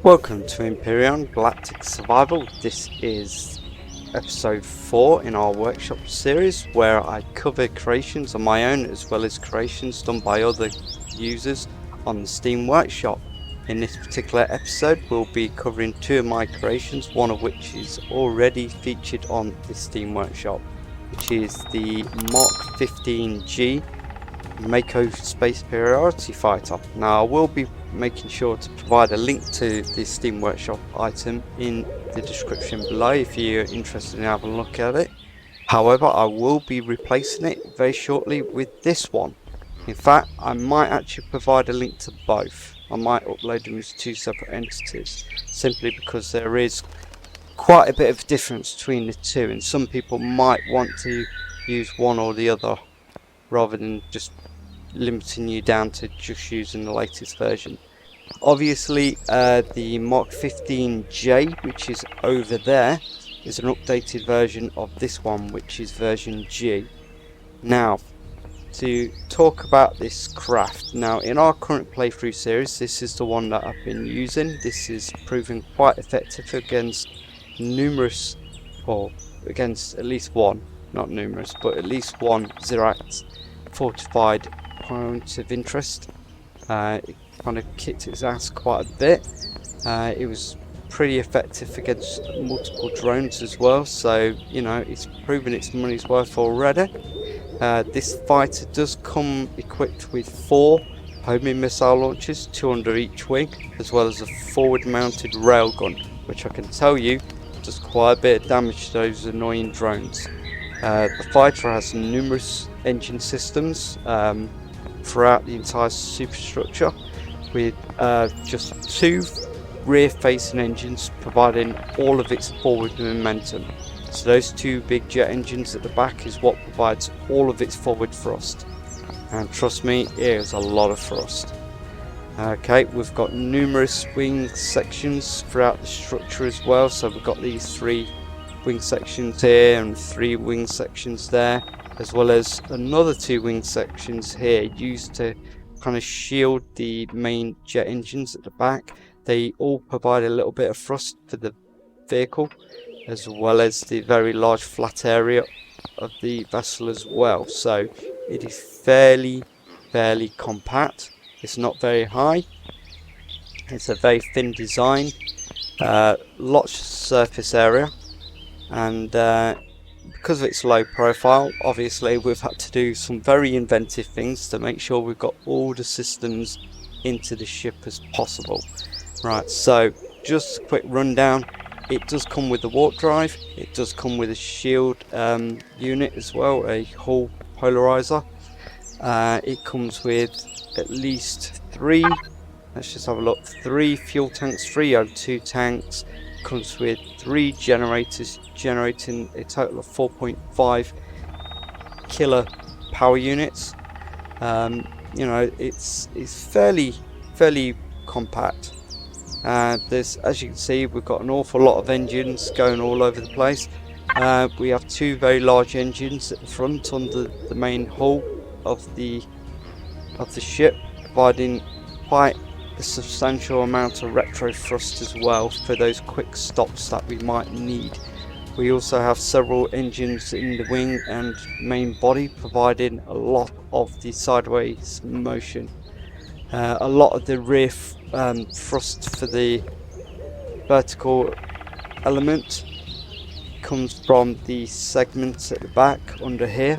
Welcome to Empyrion Galactic Survival. This is episode 4 in our workshop series where I cover creations on my own as well as creations done by other users on the Steam Workshop. In this particular episode we'll be covering two of my creations, one of which is already featured on the Steam Workshop, which is the Mark 15G Mako Space Superiority Fighter. Now I will be making sure to provide a link to the Steam Workshop item in the description below if you're interested in having a look at it. However, I will be replacing it very shortly with this one. In fact, I might actually provide a link to both. I might upload them as two separate entities, simply because there is quite a bit of difference between the two, and some people might want to use one or the other rather than just limiting you down to just using the latest version. Obviously the Mark 15J, which is over there, is an updated version of this one, which is version G. Now to talk about this craft, now in our current playthrough series this is the one that I've been using. This is proving quite effective against numerous, or against at least one, not numerous, but at least one Zirax fortified point of interest. It kind of kicked its ass quite a bit. It was pretty effective against multiple drones as well, so you know, it's proven its money's worth already. This fighter does come equipped with 4 homing missile launchers, 2 under each wing, as well as a forward mounted railgun, which I can tell you does quite a bit of damage to those annoying drones. The fighter has numerous engine systems throughout the entire superstructure, with just 2 rear facing engines providing all of its forward momentum. So those 2 big jet engines at the back is what provides all of its forward thrust, and trust me, it is a lot of thrust. Okay, we've got numerous wing sections throughout the structure as well, so we've got these 3 wing sections here and 3 wing sections there, as well as another 2 wing sections here used to kind of shield the main jet engines at the back. They all provide a little bit of thrust for the vehicle, as well as the very large flat area of the vessel as well. So it is fairly compact. It's not very high. It's a very thin design, lots of surface area, and because of its low profile, obviously we've had to do some very inventive things to make sure we've got all the systems into the ship as possible. Right, so just a quick rundown. It does come with the warp drive, it does come with a shield unit as well, a hull polarizer. It comes with at least 3, let's just have a look, 3 fuel tanks, 3 O2 tanks. Comes with 3 generators generating a total of 4.5 killer power units. You know, it's fairly compact. There's, as you can see, we've got an awful lot of engines going all over the place. We have 2 very large engines at the front under the main hull of the ship, providing quite a substantial amount of retro thrust as well for those quick stops that we might need. We also have several engines in the wing and main body, providing a lot of the sideways motion. A lot of the rear thrust for the vertical element comes from the segments at the back under here,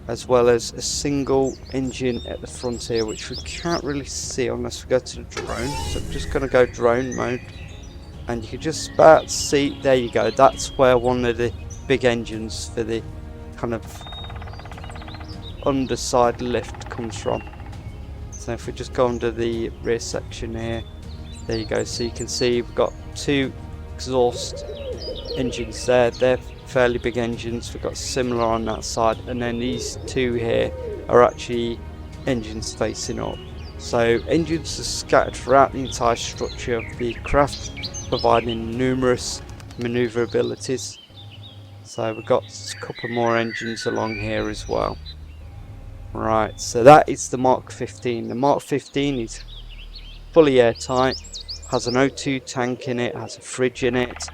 as well as a single engine at the front here, which we can't really see unless we go to the drone. So I'm just going to go drone mode, and you can just about see, there you go, that's where one of the big engines for the kind of underside lift comes from. So if we just go under the rear section here, there you go, so you can see we've got 2 exhaust engines there. They're fairly big engines. We've got similar on that side, and then these 2 here are actually engines facing up. So engines are scattered throughout the entire structure of the craft, providing numerous maneuverabilities. So we've got a couple more engines along here as well. Right, so that is the Mark 15. The Mark 15 is fully airtight, has an O2 tank in it, has a fridge in it.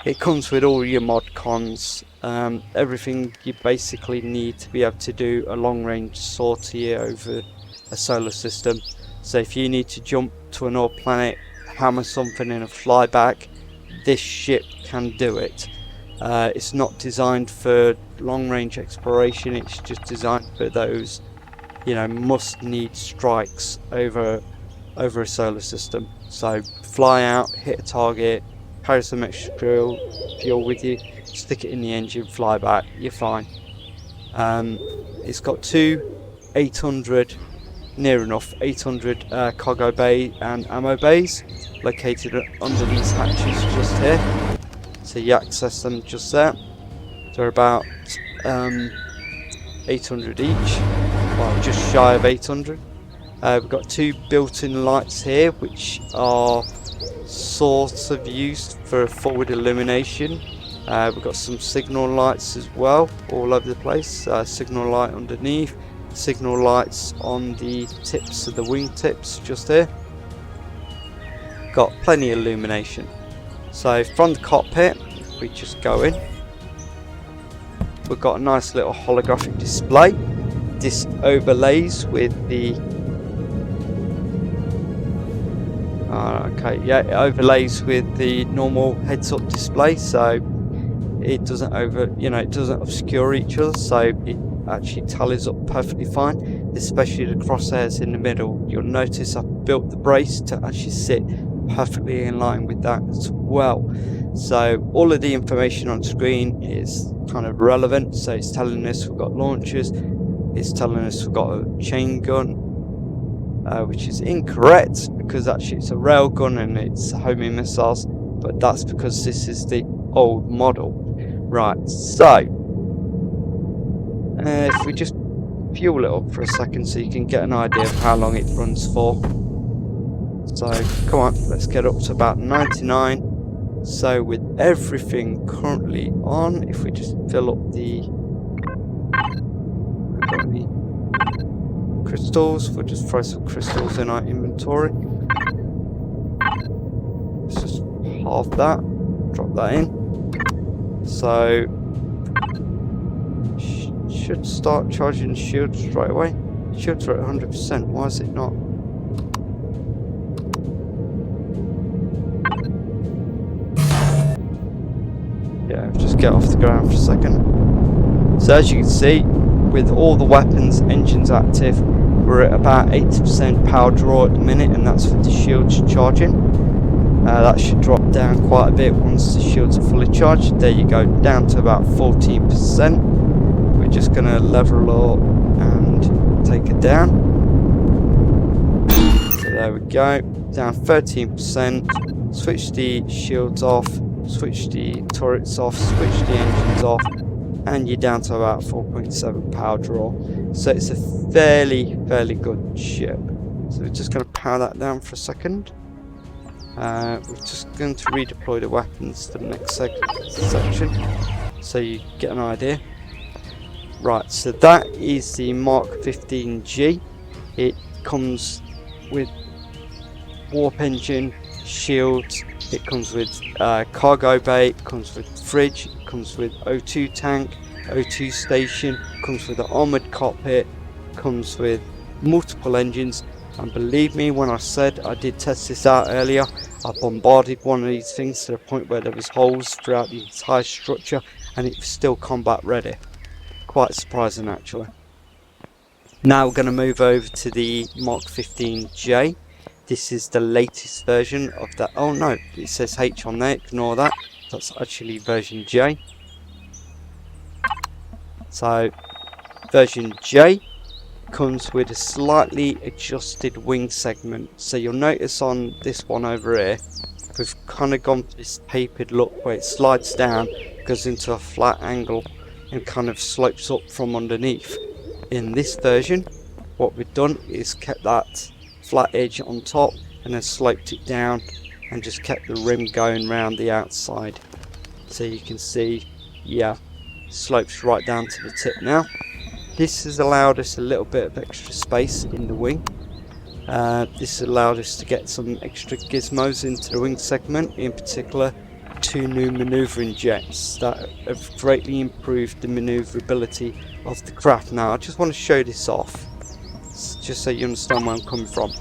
It comes with all your mod cons, everything you basically need to be able to do a long range sortie over a solar system. So if you need to jump to another planet, hammer something in a flyback, this ship can do it. It's not designed for long range exploration, it's just designed for those, you know, must need strikes over a solar system. So fly out, hit a target, carry some extra fuel with you, stick it in the engine, fly back, you're fine. It's got two 800, near enough 800 cargo bay and ammo bays located under these hatches just here. So you access them just there. They're about 800 each, well, just shy of 800. We've got two built-in lights here, which are sort of used for forward illumination. We've got some signal lights as well, all over the place. Signal light underneath, signal lights on the tips of the wing tips just here. Got plenty of illumination. So from the cockpit, we just go in. We've got a nice little holographic display. This overlays with the it overlays with the normal heads-up display, so it doesn't it doesn't obscure each other, so it actually tallies up perfectly fine, especially the crosshairs in the middle. You'll notice I've built the brace to actually sit perfectly in line with that as well. So all of the information on screen is kind of relevant. So it's telling us we've got launchers, it's telling us we've got a chain gun, which is incorrect because actually it's a rail gun and it's homing missiles, but that's because this is the old model. Right, so if we just fuel it up for a second so you can get an idea of how long it runs for. So come on, let's get up to about 99. So with everything currently on, if we just fill up the crystals, we'll just throw some crystals in our inventory. Let's just halve that, drop that in. So should start charging shields straight away. Shields are at 100%, why is it not? Yeah, just get off the ground for a second. So as you can see, with all the weapons engines active, we're at about 80% power draw at the minute, and that's with the shields charging. That should drop down quite a bit once the shields are fully charged. There you go, down to about 14%. We're just going to level up and take it down. So there we go, down 13%. Switch the shields off, switch the turrets off, switch the engines off, and you're down to about 4.7 power draw. So it's a fairly good ship. So we're just going to power that down for a second. We're just going to redeploy the weapons to the next section so you get an idea. Right, so that is the Mark 15G. It comes with warp engine, shields, it comes with cargo bay, it comes with fridge, it comes with O2 tank, O2 station, comes with an armoured cockpit, comes with multiple engines, and believe me when I said I did test this out earlier, I bombarded one of these things to the point where there was holes throughout the entire structure and it was still combat ready. Quite surprising actually. Now we're going to move over to the Mark 15J. This is the latest version of that. Oh no, it says H on there, ignore that. That's actually version J. So version J comes with a slightly adjusted wing segment. So you'll notice on this one over here, we've kind of gone for this tapered look where it slides down, goes into a flat angle and kind of slopes up from underneath. In this version, what we've done is kept that flat edge on top and then sloped it down and just kept the rim going round the outside. So you can see, yeah, slopes right down to the tip now. This has allowed us a little bit of extra space in the wing. This allowed us to get some extra gizmos into the wing segment, in particular 2 new manoeuvring jets that have greatly improved the manoeuvrability of the craft. Now I just want to show this off just so you understand where I'm coming from.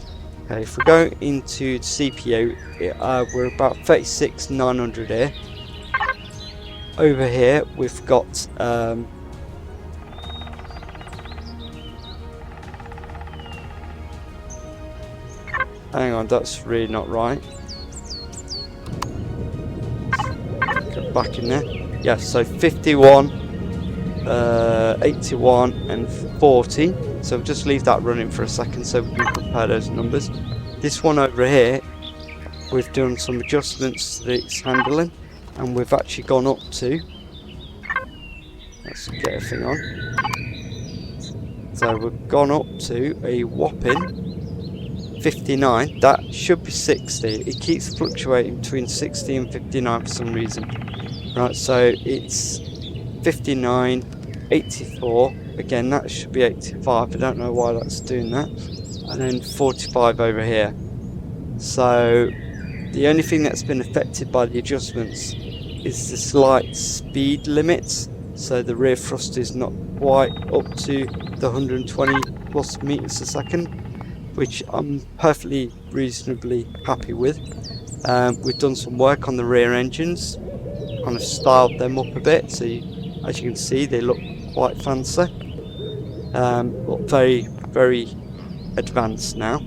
Okay, if we go into the CPU, we're about 36,900 here. Over here we've got hang on, that's really not right. Get back in there. Yeah, so 51, 81 and 40. So we'll just leave that running for a second so we can compare those numbers. This one over here, we've done some adjustments to its handling, and we've actually gone up to, let's get everything on. So we've gone up to a whopping 59. That should be 60. It keeps fluctuating between 60 and 59 for some reason. Right, so it's 59, 84. Again, that should be 85. I don't know why that's doing that. And then 45 over here. So the only thing that's been affected by the adjustments is the slight speed limits. So the rear thrust is not quite up to the 120 plus meters a second, which I'm perfectly reasonably happy with. We've done some work on the rear engines, kind of styled them up a bit, so as you can see they look quite fancy, but very, very advanced now.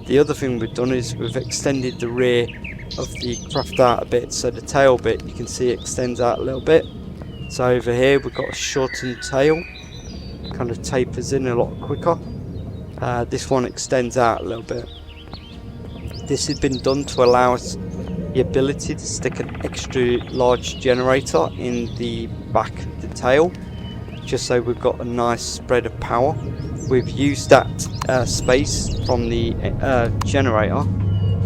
The other thing we've done is we've extended the rear of the craft out a bit, so the tail bit you can see extends out a little bit. So over here we've got a shortened tail, kind of tapers in a lot quicker. This one extends out a little bit. This has been done to allow us the ability to stick an extra large generator in the back of the tail, just so we've got a nice spread of power. We've used that space from the generator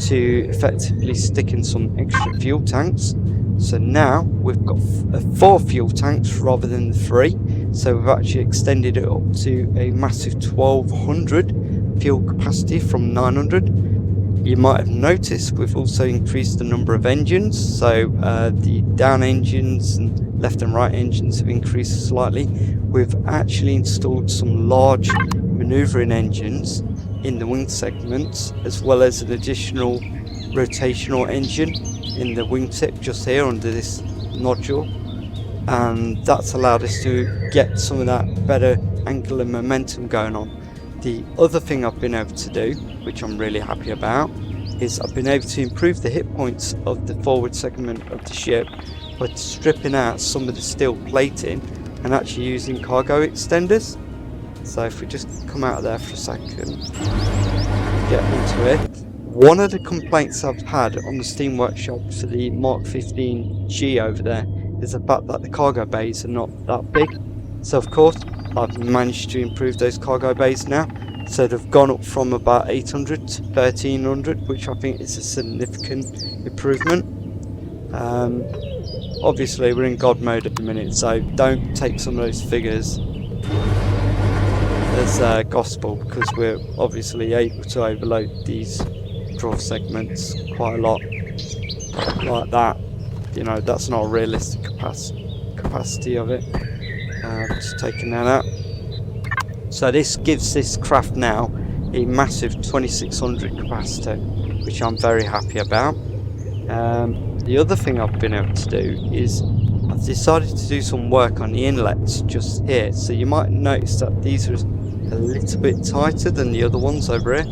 to effectively stick in some extra fuel tanks. So now we've got 4 fuel tanks rather than the 3. So we've actually extended it up to a massive 1200 fuel capacity from 900. You might have noticed we've also increased the number of engines. So the down engines and left and right engines have increased slightly. We've actually installed some large manoeuvring engines in the wing segments, as well as an additional rotational engine in the wingtip just here under this nodule, and that's allowed us to get some of that better angular momentum going on. The other thing I've been able to do, which I'm really happy about, is I've been able to improve the hit points of the forward segment of the ship by stripping out some of the steel plating and actually using cargo extenders. So if we just come out of there for a second, get into it. One of the complaints I've had on the Steam Workshop for the Mark 15G over there is the fact that the cargo bays are not that big. So of course I've managed to improve those cargo bays now. So they've gone up from about 800 to 1300, which I think is a significant improvement. Obviously we're in God mode at the minute, so don't take some of those figures as gospel, because we're obviously able to overload these draw segments quite a lot like that. You know, that's not a realistic capacity of it. Just taking that out. So this gives this craft now a massive 2600 capacity, which I'm very happy about. The other thing I've been able to do is I've decided to do some work on the inlets just here. So you might notice that these are a little bit tighter than the other ones over here.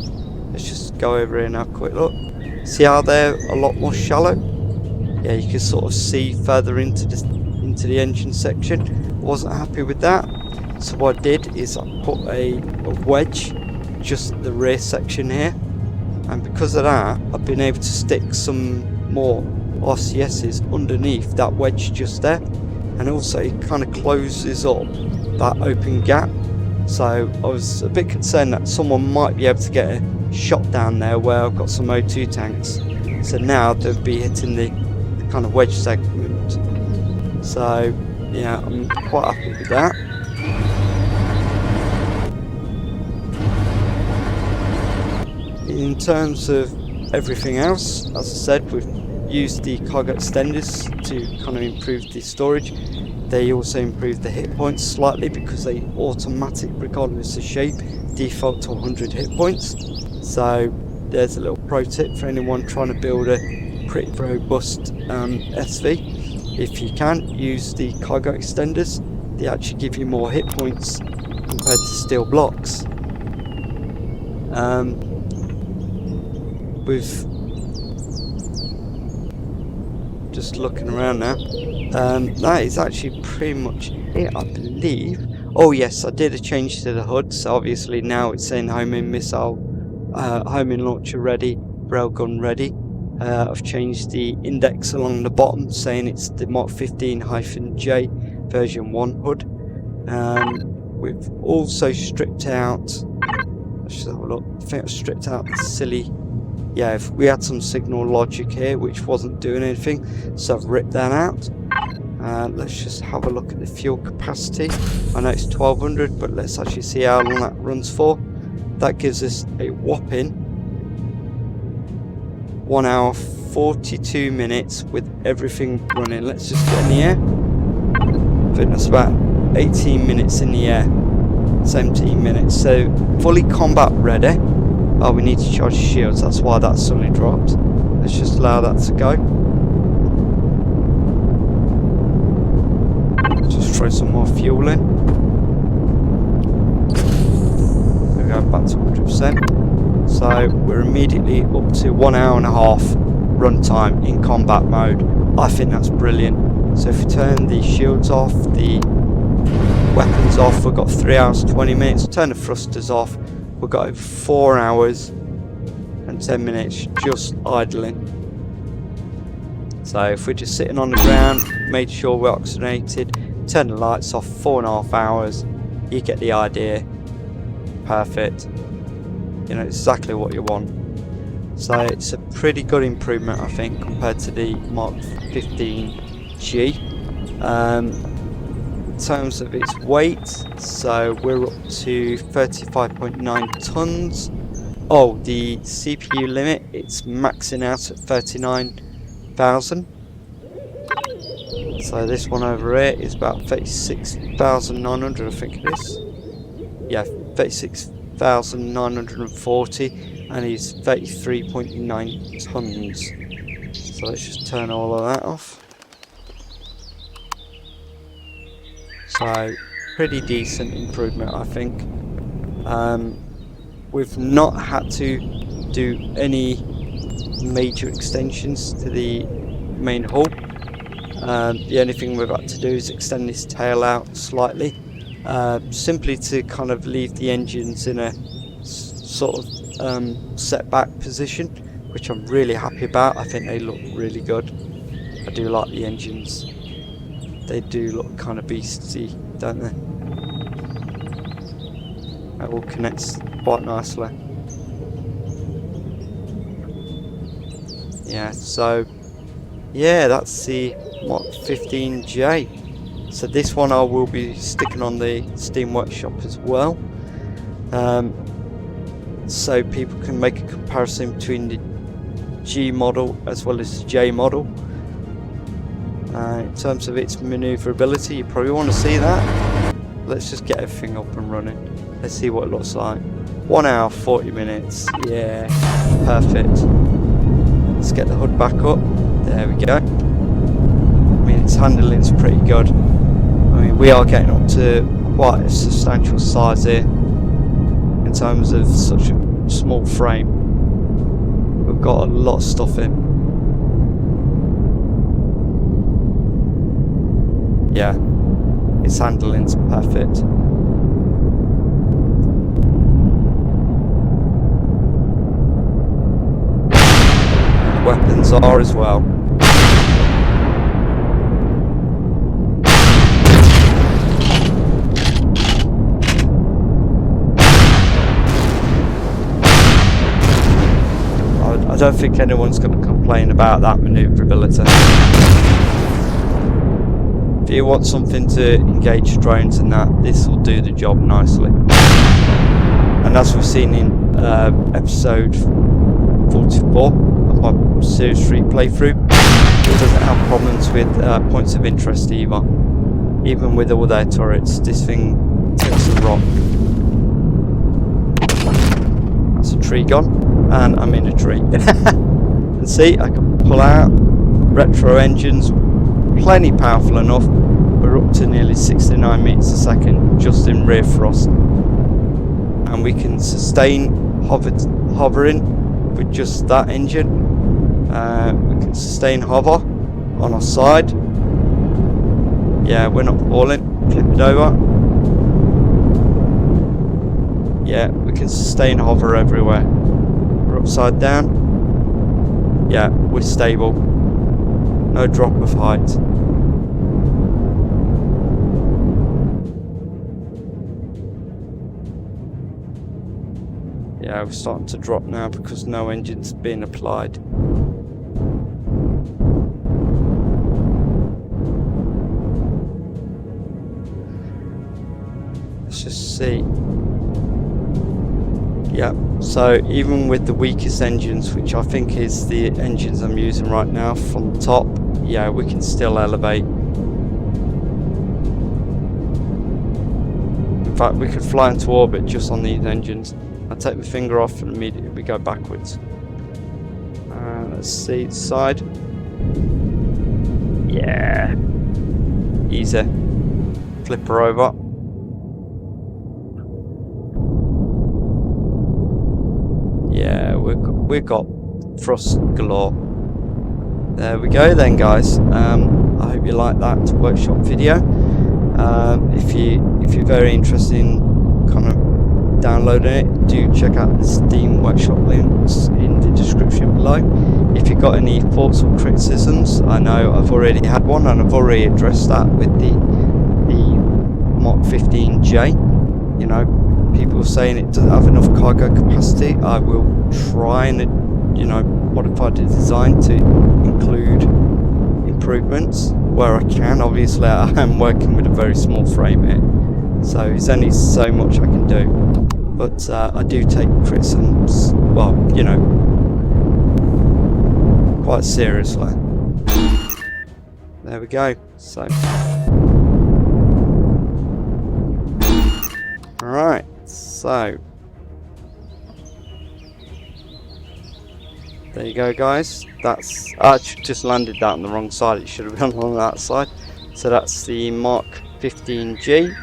Let's just go over here and have a quick look. See how they're a lot more shallow? Yeah, you can sort of see further into the engine section. Wasn't happy with that, so what I did is I put a wedge just at the rear section here, and because of that I've been able to stick some more RCSs underneath that wedge just there, and also it kind of closes up that open gap. So I was a bit concerned that someone might be able to get a shot down there where I've got some O2 tanks, so now they'll be hitting the kind of wedge segment. So yeah, I'm quite happy with that. in terms of everything else, as I said, we've used the cargo extenders to kind of improve the storage. They also improve the hit points slightly because they automatic, regardless of shape, default to 100 hit points. So there's a little pro tip for anyone trying to build a pretty robust SV. If you can, use the cargo extenders. They actually give you more hit points compared to steel blocks. With just looking around now, that is actually pretty much it, I believe. Oh yes, I did a change to the HUD, so obviously now it's saying homing missile, homing launcher ready, railgun ready. I've changed the index along the bottom, saying it's the Mark 15-J version 1 HUD. We've also stripped out, let's just have a look, I think I've stripped out the silly, yeah, if we had some signal logic here which wasn't doing anything, so I've ripped that out. Let's just have a look at the fuel capacity. I know it's 1200, but let's actually see how long that runs for. That gives us a whopping 1 hour 42 minutes with everything running. Let's just get in the air. I think that's about 18 minutes in the air, 17 minutes, so fully combat ready. Oh, we need to charge shields, that's why that suddenly dropped. Let's just allow that to go. Just throw some more fuel in. There we go, back to 100%. So we're immediately up to 1 hour and a half runtime in combat mode. I think that's brilliant. So if we turn the shields off, the weapons off, we've got 3 hours 20 minutes. Turn the thrusters off, we've got over 4 hours and 10 minutes just idling. So if we're just sitting on the ground, made sure we're oxygenated, turn the lights off, 4.5 hours, you get the idea. Perfect. You know exactly what you want. So it's a pretty good improvement, I think, compared to the Mark 15G. In terms of its weight, so we're up to 35.9 tons. Oh, the CPU limit, it's maxing out at 39,000. So this one over here is about 36,900, I think it is. Yeah, 36,940, and he's 33.9 tons. So let's just turn all of that off. So pretty decent improvement, I think. We've not had to do any major extensions to the main hull. The only thing we've had to do is extend this tail out slightly, simply to kind of leave the engines in a sort of setback position, which I'm really happy about. I think they look really good. I do like the engines. They do look kind of beastie, don't they? That all connects quite nicely. Yeah, so yeah, that's the Mark 15J. So this one I will be sticking on the Steam Workshop as well, so people can make a comparison between the G model as well as the J model. In terms of its maneuverability, you probably want to see that. Let's just get everything up and running. Let's see what it looks like. 1 hour 40 minutes. Yeah, perfect. Let's get the HUD back up. There we go. I mean, its handling's pretty good. I mean, we are getting up to quite a substantial size here in terms of such a small frame. We've got a lot of stuff in. Yeah, its handling's perfect. And the weapons are as well. I don't think anyone's going to complain about that maneuverability. If you want something to engage drones and that, this will do the job nicely. And as we've seen in episode 44 of my series 3 playthrough. It doesn't have problems with points of interest either. Even with all their turrets, this thing takes a rock. That's a tree gone, and I'm in a tree. And see, I can pull out retro engines, plenty powerful enough. We're up to nearly 69 meters a second just in rear thrust, and we can sustain hovering with just that engine. We can sustain hover on our side. Yeah, we're not falling. Flip it over. Yeah, we can sustain hover everywhere. We're upside down. Yeah, we're stable. No drop of height. Yeah, we're starting to drop now because no engine's being applied. Let's just see. Yeah, so even with the weakest engines, which I think is the engines I'm using right now from the top, yeah, we can still elevate. In fact, we could fly into orbit just on these engines. I take my finger off and immediately we go backwards. Let's see the side. Yeah, easy. Flip her over. Yeah, we've got thrust galore. There we go then, guys. I hope you like that workshop video. If you're very interested in kind of downloading it, do check out the Steam workshop links in the description below. If you've got any thoughts or criticisms, I know I've already had one and I've already addressed that with the Mark 15J. You know, people saying it doesn't have enough cargo capacity. I will try and modify the design to include improvements where I can. Obviously I am working with a very small frame here, so there's only so much I can do, but I do take criticisms, well, you know, quite seriously. There we go. So alright, so there you go, guys. That's, I actually just landed that on the wrong side. It should have been on that side. So that's the Mark 15G.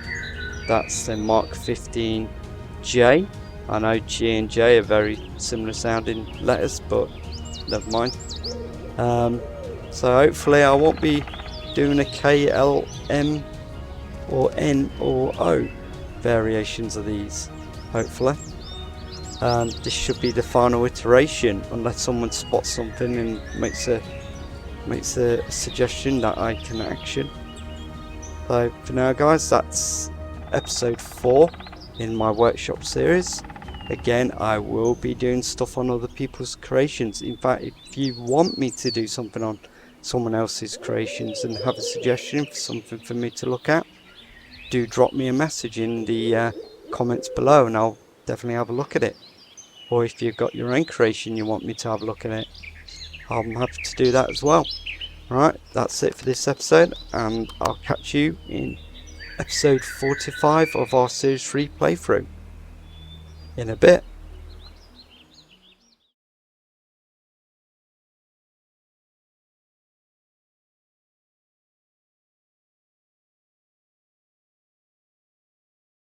That's the Mark 15J. I know G and J are very similar sounding letters, but never mind. So hopefully I won't be doing a K, L, M or N or O variations of these, hopefully. This should be the final iteration, unless someone spots something and makes a suggestion that I can action. So for now, guys, that's episode 4 in my workshop series. Again, I will be doing stuff on other people's creations. In fact, if you want me to do something on someone else's creations and have a suggestion for something for me to look at, do drop me a message in the comments below and I'll definitely have a look at it. Or if you've got your own creation you want me to have a look at it, I'm happy to do that as well. Alright, that's it for this episode, and I'll catch you in episode 45 of our series 3 playthrough in a bit.